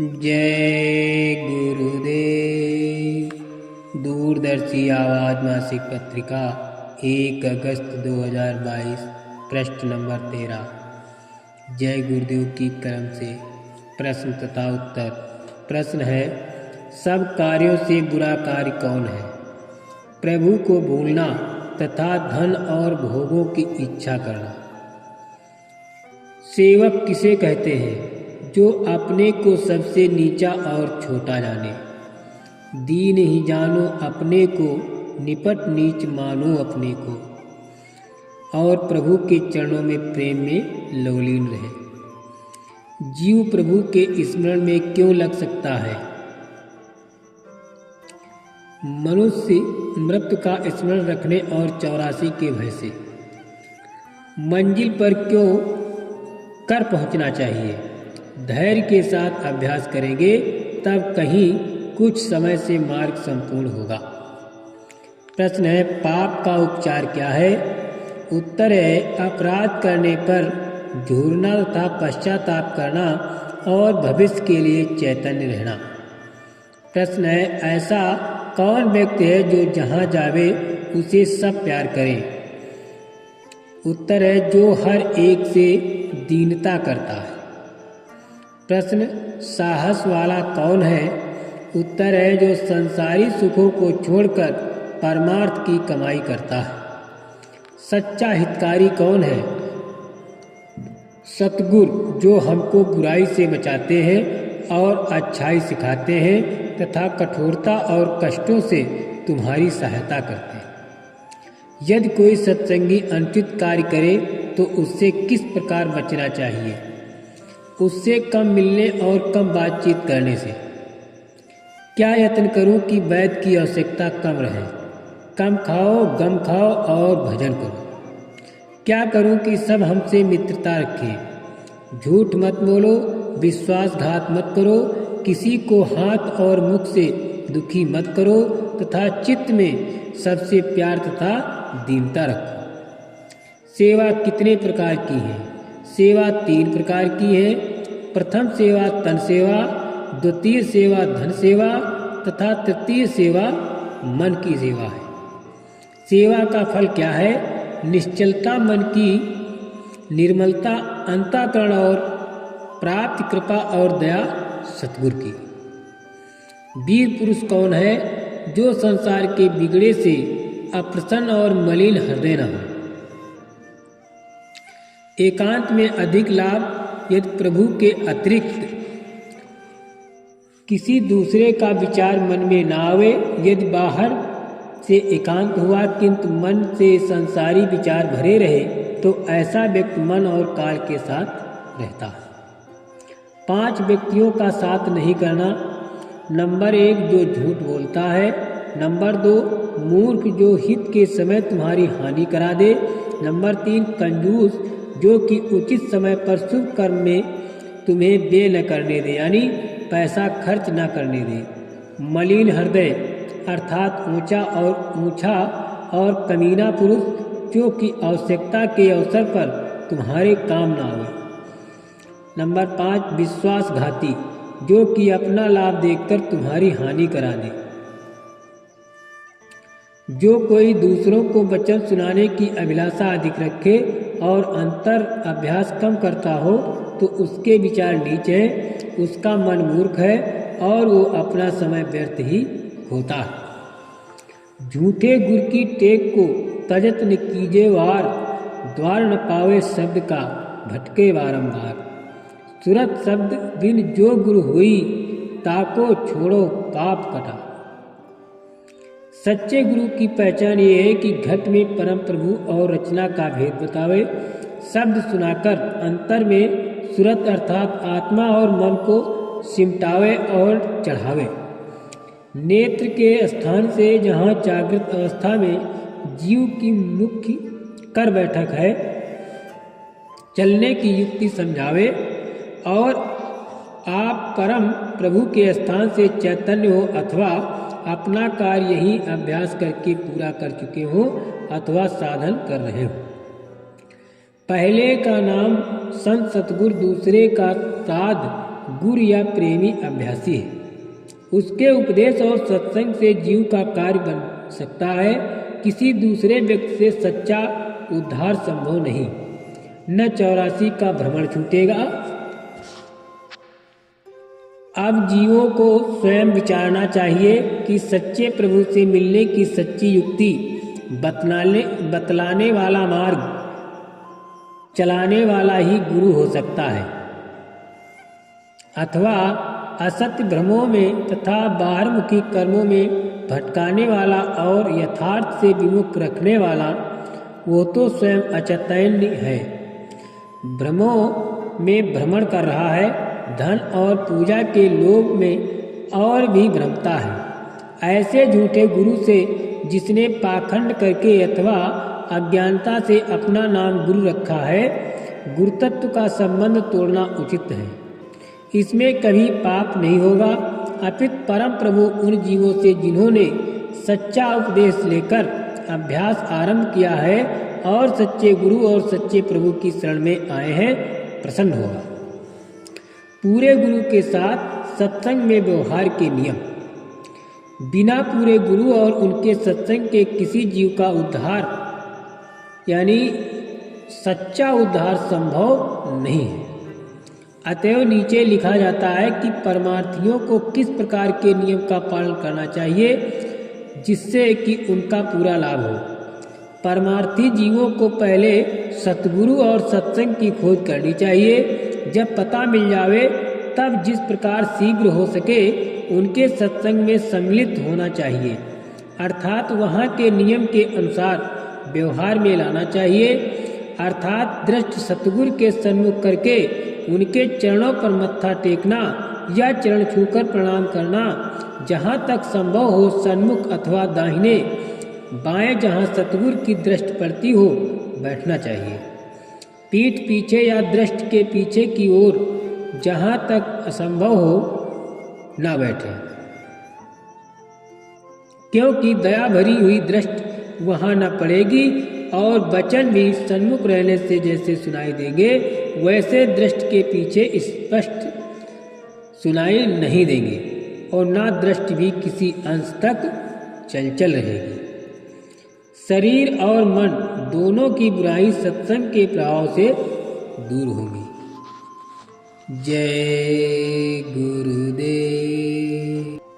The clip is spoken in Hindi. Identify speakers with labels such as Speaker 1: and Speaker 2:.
Speaker 1: जय गुरुदेव। दूरदर्शी आवाज मासिक पत्रिका 1 अगस्त 2022 पृष्ठ नंबर 13। जय गुरुदेव की कलम से प्रश्न तथा उत्तर। प्रश्न है, सब कार्यों से बुरा कार्य कौन है? प्रभु को भूलना तथा धन और भोगों की इच्छा करना। सेवक किसे कहते हैं? जो अपने को सबसे नीचा और छोटा जाने। दीन ही जानो अपने को, निपट नीच मानो अपने को, और प्रभु के चरणों में प्रेम में लवलीन रहे। जीव प्रभु के स्मरण में क्यों लग सकता है? मनुष्य मृत्यु का स्मरण रखने और 84 के भय से। मंजिल पर क्यों कर पहुंचना चाहिए? धैर्य के साथ अभ्यास करेंगे तब कहीं कुछ समय से मार्ग संपूर्ण होगा। प्रश्न है, पाप का उपचार क्या है? उत्तर है, अपराध करने पर झूरना तथा पश्चाताप करना और भविष्य के लिए चैतन्य रहना। प्रश्न है, ऐसा कौन व्यक्ति है जो जहाँ जावे उसे सब प्यार करे? उत्तर है, जो हर एक से दीनता करता है। प्रश्न, साहस वाला कौन है? उत्तर है, जो संसारी सुखों को छोड़कर परमार्थ की कमाई करता है। सच्चा हितकारी कौन है? सतगुरु, जो हमको बुराई से बचाते हैं और अच्छाई सिखाते हैं तथा कठोरता और कष्टों से तुम्हारी सहायता करते हैं। यदि कोई सत्संगी अनुचित कार्य करे तो उससे किस प्रकार बचना चाहिए? उससे कम मिलने और कम बातचीत करने से। क्या यत्न करूं कि वैद्य की आवश्यकता कम रहे? कम खाओ, गम खाओ और भजन करो। क्या करूं कि सब हमसे मित्रता रखें? झूठ मत बोलो, विश्वासघात मत करो, किसी को हाथ और मुख से दुखी मत करो तथा चित्त में सबसे प्यार तथा दीनता रखो। सेवा कितने प्रकार की है? सेवा 3 प्रकार की है। प्रथम सेवा तन सेवा, द्वितीय सेवा धन सेवा तथा तृतीय सेवा मन की सेवा है। सेवा का फल क्या है? निश्चलता मन की, निर्मलता अंतःकरण और प्राप्त कृपा और दया सतगुरु की। वीर पुरुष कौन है? जो संसार के बिगड़े से अप्रसन्न और मलिन हृदय न हो। एकांत में अधिक लाभ यदि प्रभु के अतिरिक्त किसी दूसरे का विचार मन में न आवे। यदि बाहर से एकांत हुआ किंतु मन से संसारी विचार भरे रहे तो ऐसा व्यक्ति मन और काल के साथ रहता है। 5 व्यक्तियों का साथ नहीं करना। नंबर 1, जो झूठ बोलता है। नंबर 2, मूर्ख, जो हित के समय तुम्हारी हानि करा दे। नंबर 3, कंजूस, जो कि उचित समय पर शुभ कर्म में तुम्हें व्यय न करने दे, यानी पैसा खर्च न करने दे। मलिन हृदय अर्थात ऊंचा और कमीना पुरुष, जो कि आवश्यकता के अवसर पर तुम्हारे काम न आवे। नंबर 5, विश्वासघाती, जो कि अपना लाभ देखकर तुम्हारी हानि करा दे। जो कोई दूसरों को वचन सुनाने की अभिलाषा अधिक रखे और अंतर अभ्यास कम करता हो तो उसके विचार नीच हैं, उसका मन मूर्ख है और वो अपना समय व्यर्थ ही होता है। झूठे गुर की टेक को तजत न कीजे वार, द्वार न पावे शब्द का भटके बारंबार। सुरत शब्द बिन जो गुरु हुई, ताको छोड़ो पाप कटा। सच्चे गुरु की पहचान ये है कि घट में परम प्रभु और रचना का भेद बतावे, शब्द सुनाकर अंतर में सुरत अर्थात आत्मा और मन को सिमटावे और चढ़ावे। नेत्र के स्थान से जहाँ जागृत अवस्था में जीव की मुख्य कर बैठक है, चलने की युक्ति समझावे और आप परम प्रभु के स्थान से चैतन्य हो अथवा अपना कार्य यही अभ्यास करके पूरा कर चुके हो अथवा साधन कर रहे हो। पहले का नाम संत सतगुरु, दूसरे का साध गुरु या प्रेमी अभ्यासी है। उसके उपदेश और सत्संग से जीव का कार्य बन सकता है। किसी दूसरे व्यक्ति से सच्चा उद्धार संभव नहीं। न 84 का भ्रमण छूटेगा। अब जीवों को स्वयं विचारना चाहिए कि सच्चे प्रभु से मिलने की सच्ची युक्ति बतलाने वाला मार्ग चलाने वाला ही गुरु हो सकता है, अथवा असत्य भ्रमों में तथा बाहरमुखी कर्मों में भटकाने वाला और यथार्थ से विमुख रखने वाला वो तो स्वयं अचैतन्य है, भ्रमों में भ्रमण कर रहा है, धन और पूजा के लोभ में और भी भ्रमता है। ऐसे झूठे गुरु से जिसने पाखंड करके अथवा अज्ञानता से अपना नाम गुरु रखा है, गुरुतत्व का संबंध तोड़ना उचित है। इसमें कभी पाप नहीं होगा। अपितु परम प्रभु उन जीवों से जिन्होंने सच्चा उपदेश लेकर अभ्यास आरंभ किया है और सच्चे गुरु और सच्चे प्रभु की शरण में आए हैं, प्रसन्न होगा। पूरे गुरु के साथ सत्संग में व्यवहार के नियम। बिना पूरे गुरु और उनके सत्संग के किसी जीव का उद्धार यानी सच्चा उद्धार संभव नहीं है। अतएव नीचे लिखा जाता है कि परमार्थियों को किस प्रकार के नियम का पालन करना चाहिए जिससे कि उनका पूरा लाभ हो। परमार्थी जीवों को पहले सतगुरु और सत्संग की खोज करनी चाहिए। जब पता मिल जावे तब जिस प्रकार शीघ्र हो सके उनके सत्संग में सम्मिलित होना चाहिए, अर्थात वहाँ के नियम के अनुसार व्यवहार में लाना चाहिए, अर्थात दृष्ट सतगुरु के सन्मुख करके उनके चरणों पर मत्था टेकना या चरण छूकर प्रणाम करना, जहाँ तक संभव हो सन्मुख अथवा दाहिने बाएं जहाँ सतगुरु की दृष्टि पड़ती हो बैठना चाहिए। पीठ पीछे या दृष्टि के पीछे की ओर जहाँ तक असंभव हो न बैठे, क्योंकि दया भरी हुई दृष्टि वहाँ न पड़ेगी और वचन भी सन्मुख रहने से जैसे सुनाई देंगे वैसे दृष्टि के पीछे स्पष्ट सुनाई नहीं देंगे और ना दृष्टि भी किसी अंश तक चंचल रहेगी। शरीर और मन दोनों की बुराई सत्संग के प्रभाव से दूर होगी। जय गुरुदेव।